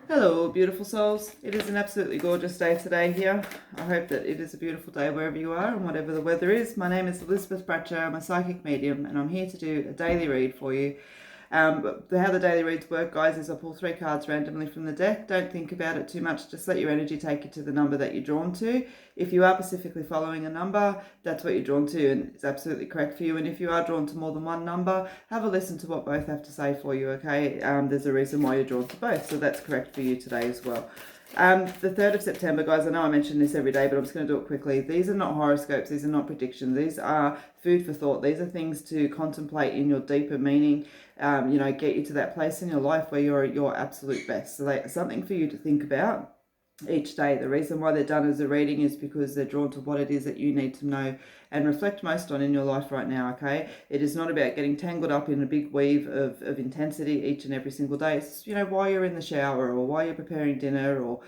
Hello, beautiful souls. It is an absolutely gorgeous day today here. I hope that it is a beautiful day wherever you are and whatever the weather is. My name is Elizabeth Bratcher. I'm a psychic medium and I'm here to do a daily read for you. How the daily reads work, guys, is I pull 3 cards randomly from the deck. Don't think about it too much. Just let your energy take you to the number that you're drawn to. If you are specifically following a number, that's what you're drawn to and it's absolutely correct for you. And if you are drawn to more than one number, have a listen to what both have to say for you, okay? There's a reason why you're drawn to both, so that's correct for you today as well. The 3rd of September, guys, I know I mention this every day, but I'm just going to do it quickly. These are not horoscopes. These are not predictions. These are food for thought. These are things to contemplate in your deeper meaning, get you to that place in your life where you're at your absolute best. So something for you to think about each day. The reason why they're done as a reading is because they're drawn to what it is that you need to know and reflect most on in your life right now, okay? It is not about getting tangled up in a big weave of intensity each and every single day. It's, while you're in the shower or while you're preparing dinner or,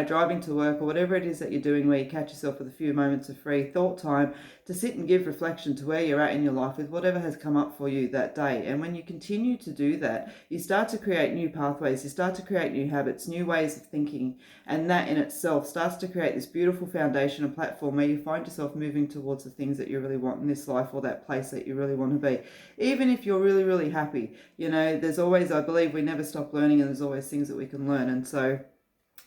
driving to work or whatever it is that you're doing where you catch yourself with a few moments of free thought time to sit and give reflection to where you're at in your life with whatever has come up for you that day. And when you continue to do that, you start to create new pathways, you start to create new habits, new ways of thinking, and that in itself starts to create this beautiful foundation and platform where you find yourself moving towards the things that you really want in this life or that place that you really want to be. Even if you're really, really happy, there's always, I believe we never stop learning and there's always things that we can learn. And so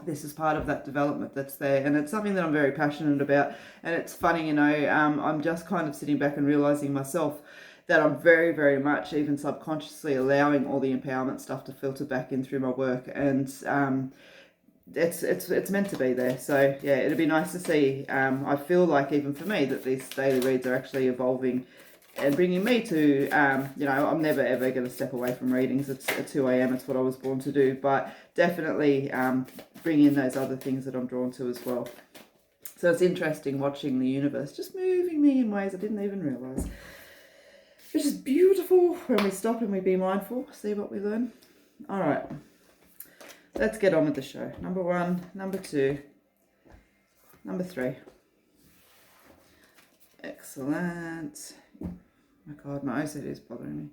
this is part of that development that's there, and it's something that I'm very passionate about. And it's funny, I'm just kind of sitting back and realizing myself that I'm very, very much even subconsciously allowing all the empowerment stuff to filter back in through my work, and it's meant to be there. So yeah, it'd be nice to see. I feel like even for me that these daily reads are actually evolving and bringing me to, I'm never ever going to step away from readings. It's at 2 a.m. It's what I was born to do, but definitely bring in those other things that I'm drawn to as well. So it's interesting watching the universe just moving me in ways I didn't even realize. It's just beautiful when we stop and we be mindful, see what we learn. All right, let's get on with the show. Number 1, number 2, number 3. Excellent. My God, my OCD is bothering me.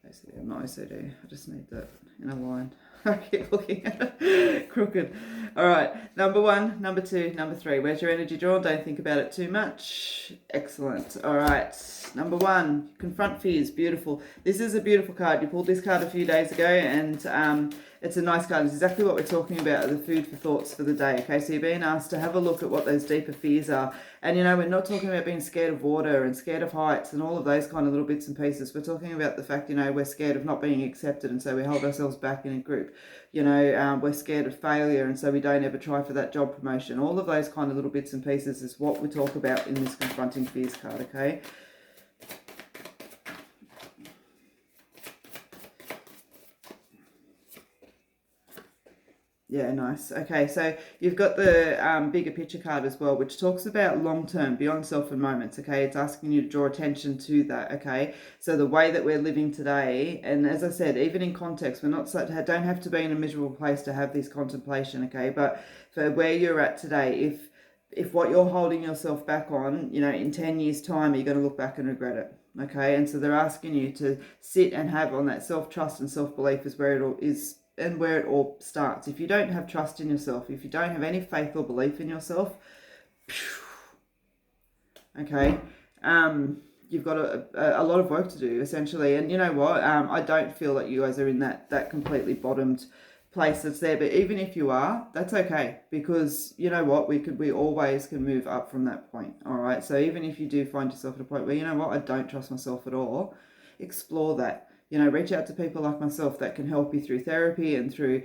OCD, I'm not OCD. I just need that in a line. I keep looking at it crooked. All right, number 1, number 2, number 3. Where's your energy drawn? Don't think about it too much. Excellent. All right, number 1, confront fears. Beautiful. This is a beautiful card. You pulled this card a few days ago, and it's a nice card. It's exactly what we're talking about, the food for thoughts for the day. Okay, so you're being asked to have a look at what those deeper fears are. And we're not talking about being scared of water and scared of heights and all of those kind of little bits and pieces. We're talking about the fact, we're scared of not being accepted, and so we hold ourselves back in a group. We're scared of failure, and so we don't ever try for that job promotion. All of those kind of little bits and pieces is what we talk about in this confronting fears card, okay? Yeah, nice. Okay, so you've got the bigger picture card as well, which talks about long-term, beyond self and moments, okay? It's asking you to draw attention to that, okay? So the way that we're living today, and as I said, even in context, we're not don't have to be in a miserable place to have this contemplation, okay? But for where you're at today, if what you're holding yourself back on, in 10 years' time, you're going to look back and regret it, okay? And so they're asking you to sit and have on that self-trust and self-belief is where it all is, and where it all starts. If you don't have trust in yourself, if you don't have any faith or belief in yourself, okay, you've got a lot of work to do, essentially. And you know what? I don't feel that you guys are in that completely bottomed place that's there. But even if you are, that's okay, because you know what? We always can move up from that point. All right. So even if you do find yourself at a point where, you know what, I don't trust myself at all, explore that. Reach out to people like myself that can help you through therapy and through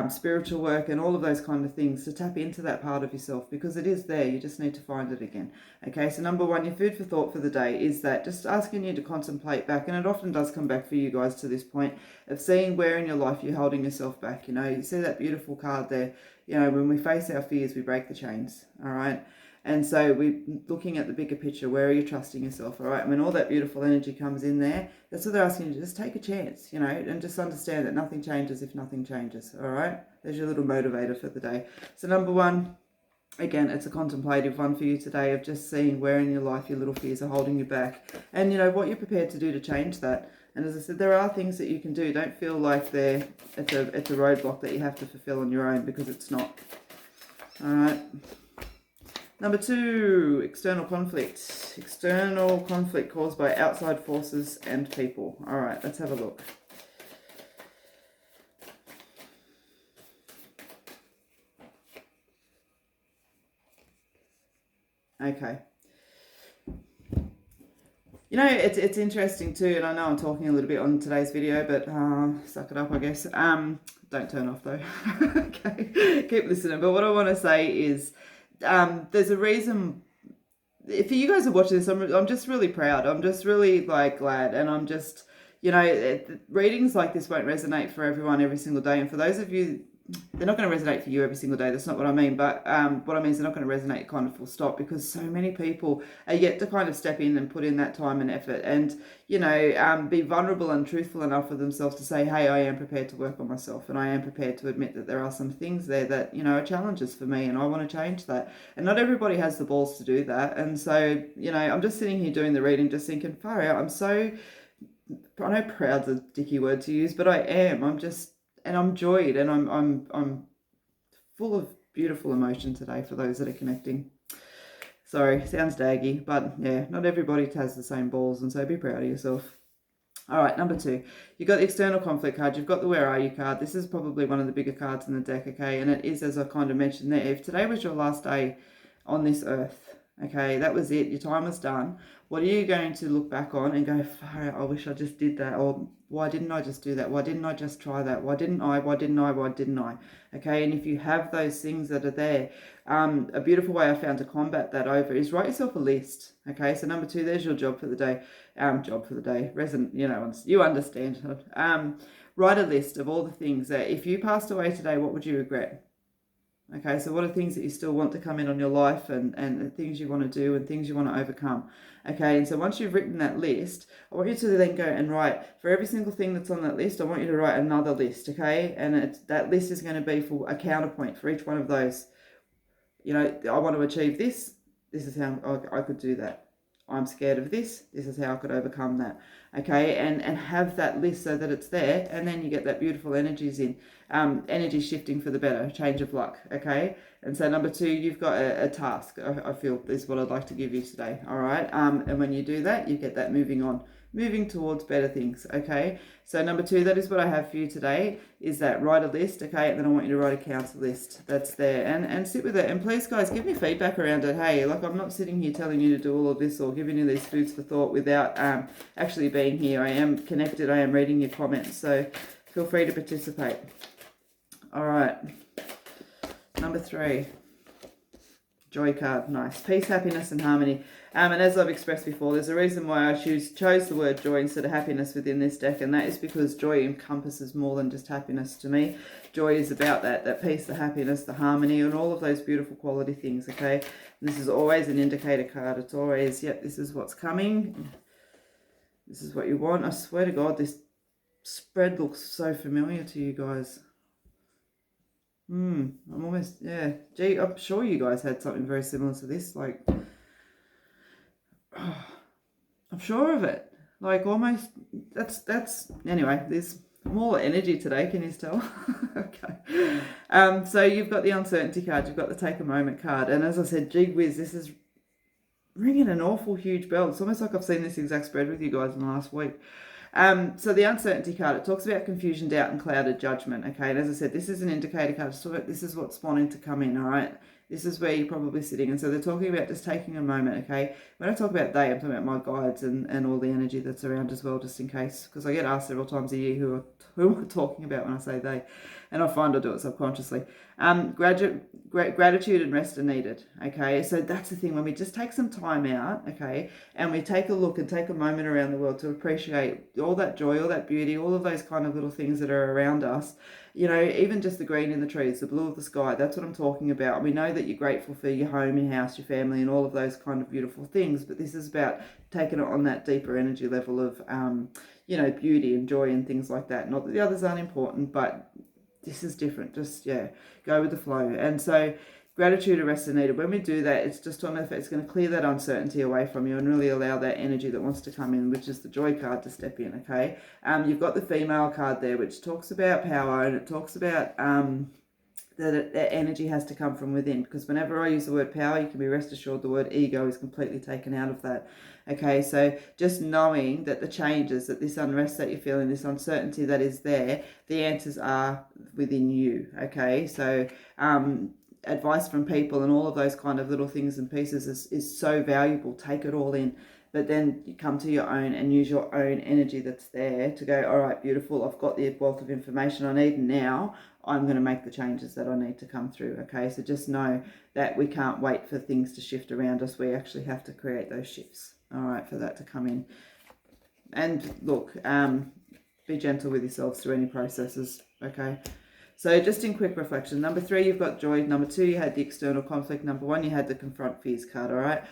spiritual work and all of those kind of things to tap into that part of yourself, because it is there. You just need to find it again. Okay, so number 1, your food for thought for the day is that just asking you to contemplate back, and it often does come back for you guys to this point of seeing where in your life you're holding yourself back. You see that beautiful card there. When we face our fears, we break the chains. All right. And so we're looking at the bigger picture. Where are you trusting yourself? All right. When all that beautiful energy comes in there, that's what they're asking you to just take a chance, and just understand that nothing changes if nothing changes. All right. There's your little motivator for the day. So number 1, again, it's a contemplative one for you today of just seeing where in your life your little fears are holding you back, and what you're prepared to do to change that. And as I said, there are things that you can do. Don't feel like it's a roadblock that you have to fulfill on your own, because it's not. All right. Number 2, external conflict. External conflict caused by outside forces and people. All right, let's have a look. Okay. You know, it's interesting too, and I know I'm talking a little bit on today's video, but suck it up, I guess. Don't turn off though. Okay, keep listening. But what I want to say is, there's a reason. If you guys are watching this, I'm just really proud. I'm just really like glad, and I'm just, you know, readings like this won't resonate for everyone every single day, and for those of you, they're not going to resonate for you every single day. That's not what I mean. But what I mean is they're not going to resonate kind of full stop, because so many people are yet to kind of step in and put in that time and effort, and, you know, be vulnerable and truthful enough with themselves to say, hey, I am prepared to work on myself, and I am prepared to admit that there are some things there that, you know, are challenges for me, and I want to change that. And not everybody has the balls to do that. And so, you know, I'm just sitting here doing the reading, just thinking, far out, I know proud's a dicky word to use, but I am. And I'm joyed, and I'm full of beautiful emotion today for those that are connecting. Sorry, sounds daggy, but yeah, not everybody has the same balls, and so be proud of yourself. All right, number 2, you've got the external conflict card. You've got the Where Are You card. This is probably one of the bigger cards in the deck, okay? And it is, as I kind of mentioned there, if today was your last day on this earth, okay, that was it, your time was done, what are you going to look back on and go, far out, I wish I just did that, or why didn't I just do that? Why didn't I just try that? Why didn't I? Okay, and if you have those things that are there, a beautiful way I found to combat that over is write yourself a list. Okay, so number 2, there's your job for the day. Resident, you know, you understand. Write a list of all the things that if you passed away today, what would you regret? Okay, so what are things that you still want to come in on your life, and the things you want to do and things you want to overcome? Okay, and so once you've written that list, I want you to then go and write, for every single thing that's on that list, I want you to write another list, okay? And that list is going to be for a counterpoint for each one of those. You know, I want to achieve this. This is how I could do that. I'm scared of this. This is how I could overcome that. Okay, and have that list so that it's there, and then you get that beautiful energies in. Energy shifting for the better, change of luck. Okay, and so number 2, you've got a task. I feel is what I'd like to give you today. All right, and when you do that, you get that moving towards better things. Okay, so number 2, that is what I have for you today, is that write a list. Okay, and then I want you to write a counsel list that's there, and sit with it. And please, guys, give me feedback around it. Hey, like, I'm not sitting here telling you to do all of this or giving you these foods for thought without actually being here. I am connected. I am reading your comments, so feel free to participate. All right, number 3, joy card. Nice. Peace, happiness, and harmony. And as I've expressed before, there's a reason why I chose the word joy instead of happiness within this deck, and that is because joy encompasses more than just happiness to me. Joy is about that peace, the happiness, the harmony, and all of those beautiful quality things, okay? And this is always an indicator card. It's always, yep, this is what's coming. This is what you want. I swear to God, this spread looks so familiar to you guys. I'm almost, yeah. Gee, I'm sure you guys had something very similar to this. Like, I'm sure of it. Like, almost, that's, anyway, there's more energy today, can you tell? Okay. So you've got the uncertainty card, you've got the take a moment card. And as I said, gee whiz, this is ringing an awful huge bell. It's almost like I've seen this exact spread with you guys in the last week. So the uncertainty card, it talks about confusion, doubt, and clouded judgment. Okay, and as I said, this is an indicator card. So this is what's wanting to come in. All right, this is where you're probably sitting, and so they're talking about just taking a moment. Okay, when I talk about they, I'm talking about my guides and all the energy that's around as well, just in case, because I get asked several times a year who I'm talking about when I say they, and I find I do it subconsciously. Gratitude and rest are needed. Okay, so that's the thing, when we just take some time out, okay, and we take a look and take a moment around the world to appreciate all that joy, all that beauty, all of those kind of little things that are around us. You know, even just the green in the trees, the blue of the sky, that's what I'm talking about. We know that you're grateful for your home, your house, your family, and all of those kind of beautiful things, but this is about taking it on that deeper energy level of, you know, beauty and joy and things like that. Not that the others aren't important, but this is different. Just, yeah, go with the flow. And so Gratitude, arrested, needed. When we do that, it's just on the it's going to clear that uncertainty away from you and really allow that energy that wants to come in, which is the joy card, to step in. Okay. You've got the female card there, which talks about power, and it talks about that energy has to come from within, because whenever I use the word power, you can be rest assured the word ego is completely taken out of that. Okay, so just knowing that the changes, that this unrest that you're feeling, this uncertainty that is there, the answers are within you. Okay, so advice from people and all of those kind of little things and pieces is so valuable. Take it all in. But then you come to your own and use your own energy that's there to go, all right, beautiful, I've got the wealth of information I need, and now I'm going to make the changes that I need to come through. Okay, so just know that we can't wait for things to shift around us. We actually have to create those shifts, all right, for that to come in. And look, be gentle with yourselves through any processes, okay? So just in quick reflection, number 3, you've got joy. Number 2, you had the external conflict. Number 1, you had the confront fears card, all right?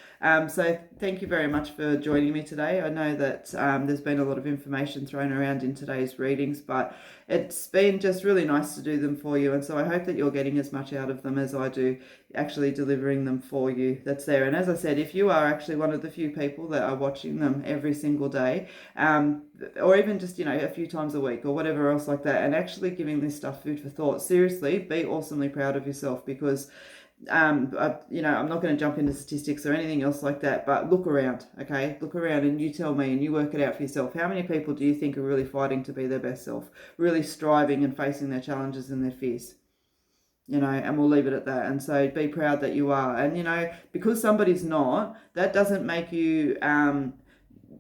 So thank you very much for joining me today. I know that there's been a lot of information thrown around in today's readings, but it's been just really nice to do them for you. And so I hope that you're getting as much out of them as I do, actually delivering them for you. That's there. And as I said, if you are actually one of the few people that are watching them every single day, or even just, a few times a week or whatever else like that, and actually giving this stuff food for thought, seriously, be awesomely proud of yourself, because I'm not going to jump into statistics or anything else like that, but look around, okay? Look around and you tell me and you work it out for yourself. How many people do you think are really fighting to be their best self, really striving and facing their challenges and their fears? And we'll leave it at that. And so be proud that you are. And, because somebody's not, that doesn't make you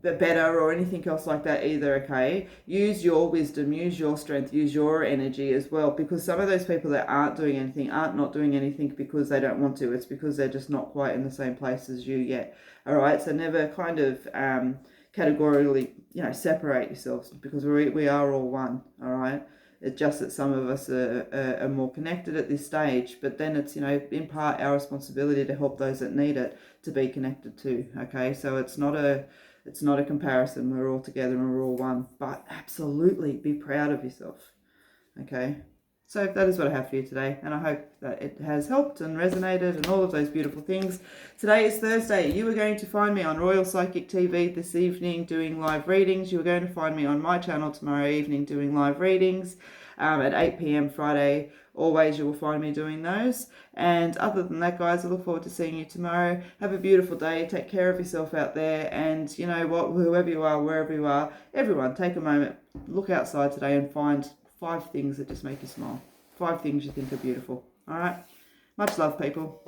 better or anything else like that either, okay? Use your wisdom, use your strength, use your energy as well, because some of those people that aren't doing anything aren't not doing anything because they don't want to. It's because they're just not quite in the same place as you yet, all right? So never kind of categorically, separate yourselves, because we are all one, all right? It's just that some of us are more connected at this stage, but then it's, in part our responsibility to help those that need it to be connected too, okay? So it's not a comparison. We're all together and we're all one, but absolutely be proud of yourself, okay? So that is what I have for you today, and I hope that it has helped and resonated and all of those beautiful things. Today is Thursday. You are going to find me on Royal Psychic TV this evening doing live readings. You are going to find me on my channel tomorrow evening doing live readings at 8 p.m. Friday. Always you will find me doing those. And other than that, guys, I look forward to seeing you tomorrow. Have a beautiful day. Take care of yourself out there. And you know what, whoever you are, wherever you are, everyone, take a moment, look outside today and find 5 things that just make you smile. 5 things you think are beautiful. All right? Much love, people.